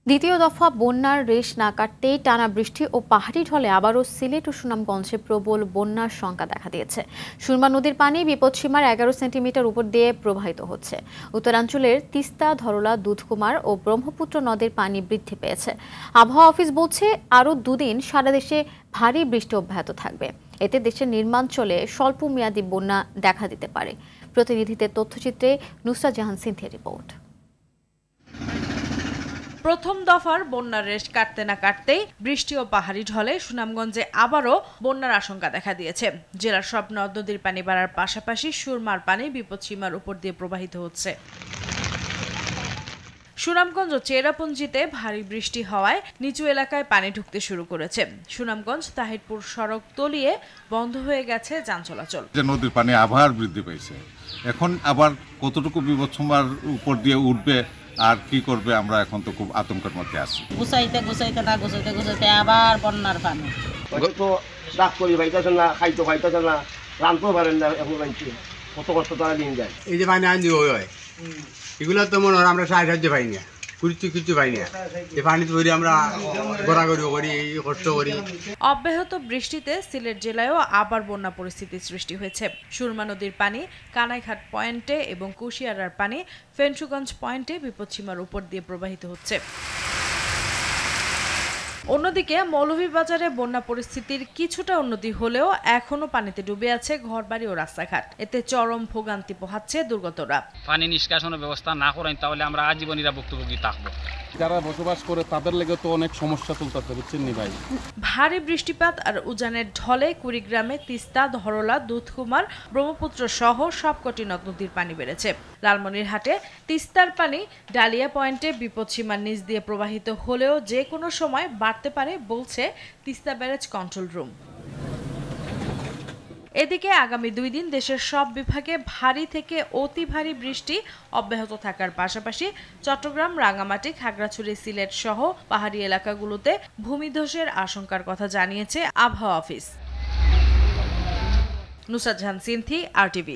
দ্বিতীয় দফা বন্যার রেশ না কাটতেই টানা বৃষ্টি ও পাহাড়ি ঢলে আবারও সিলেট ও সুনামগঞ্জে প্রবল বন্যার শঙ্কা দেখা দিয়েছে। সুরমা নদীর পানি বিপদসীমার 11 সেন্টিমিটার উপর দিয়ে প্রবাহিত হচ্ছে। উত্তরাঞ্চলের তিস্তা, ধরলা, দুধকুমার ও ব্রহ্মপুত্র নদের পানি বৃদ্ধি পেয়েছে। আবহাওয়া অফিস বলছে আরও দুদিন সারা দেশে ভারী বৃষ্টি অব্যাহত থাকবে। এতে দেশের নির্মাঞ্চলে স্বল্প মেয়াদী বন্যা দেখা দিতে পারে। প্রতিনিধিদের তথ্যচিত্রে নুসরাত জাহান সিনথির রিপোর্ট। প্রথম দফার বন্যার রেশ কাটতে না কাটতেই বৃষ্টি ও পাহাড়ি ঢলে সুনামগঞ্জে আবারও বন্যার আশঙ্কা দেখা দিয়েছে। জেলার সব নদ নদীর পানি বাড়ার পাশাপাশি সুরমার পানি বিপদসীমার উপর দিয়ে প্রবাহিত হচ্ছে। সুনামগঞ্জ ও চেরাপুঞ্জিতে ভারী বৃষ্টি হওয়ায় নিচু এলাকায় পানি ঢুকতে শুরু করেছে। সুনামগঞ্জ তাহিরপুর সড়ক তলিয়ে বন্ধ হয়ে গেছে যান চলাচল। নদীর পানি আবার বৃদ্ধি পেয়েছে, এখন আবার কতটুকু বিপদসীমার উপর দিয়ে উঠবে আর কি করবে, আমরা এখন তো খুব আতঙ্কের মধ্যে আছি। গুছাইতে আবার বন্যার পানি তো ডাক করি ভাইতেছে না, খাইতে পাইতেছে না, রানতেও পারেন না, এখন কত কষ্ট তারা দিন যায়। এই যে পানি আনি হয় এগুলো তো মনে হয় আমরা সাহায্য পাই না, কিছু পাই না। এই পানি ধরে আমরা গড়াগড়ি করি, কষ্ট করি। অব্যাহত বৃষ্টিতে সিলেট জেলায়ও আবার বন্যা পরিস্থিতির সৃষ্টি হয়েছে। সুরমা নদীর পানি কানাইঘাট পয়েন্টে এবং কুশিয়ারার পানি ফেঞ্চুগঞ্জ পয়েন্টে বিপদসীমার উপর দিয়ে প্রবাহিত হচ্ছে। অন্যদিকে মৌলভীবাজারে বন্যা পরিস্থিতির কিছুটা উন্নতি হলেও এখনো পানিতে ডুবে আছে ঘরবাড়ি ও রাস্তাঘাট। এতে চরম ভোগান্তি পোহাচ্ছে দুর্গতরা। পানি নিষ্কাশনের ব্যবস্থা না করেন তাহলে আমরা আজীবনীরা ভুক্তভোগী থাকবো। যারা বসবাস করে তাদের লেগে তো অনেক সমস্যা চলতেছে, বুঝছেন নি ভাই। ভারী বৃষ্টিপাত আর উজানের ঢলে কুড়িগ্রামে তিস্তা, ধরলা, দুধকুমার, ব্রহ্মপুত্র সহ সবকটি নদ নদীর পানি বেড়েছে। লালমনিরহাটে তিস্তার পানি ডালিয়া পয়েন্টে বিপদসীমার নিচ দিয়ে প্রবাহিত হলেও যে কোনো সময় বাড়তে পারে বলছে তিস্তা ব্যারেজ কন্ট্রোল রুম। এদিকে আগামী 2 দিন দেশের সব বিভাগে ভারী থেকে অতি ভারী বৃষ্টি অব্যাহত থাকার পাশাপাশি চট্টগ্রাম, রাঙ্গামাটি, খাগড়াছড়ি, সিলেট সহ পাহাড়ি এলাকাগুলোতে ভূমিধসের আশঙ্কার কথা জানিয়েছে আবহাওয়া অফিস। নুসরাত জাহান সিনথি, RTV।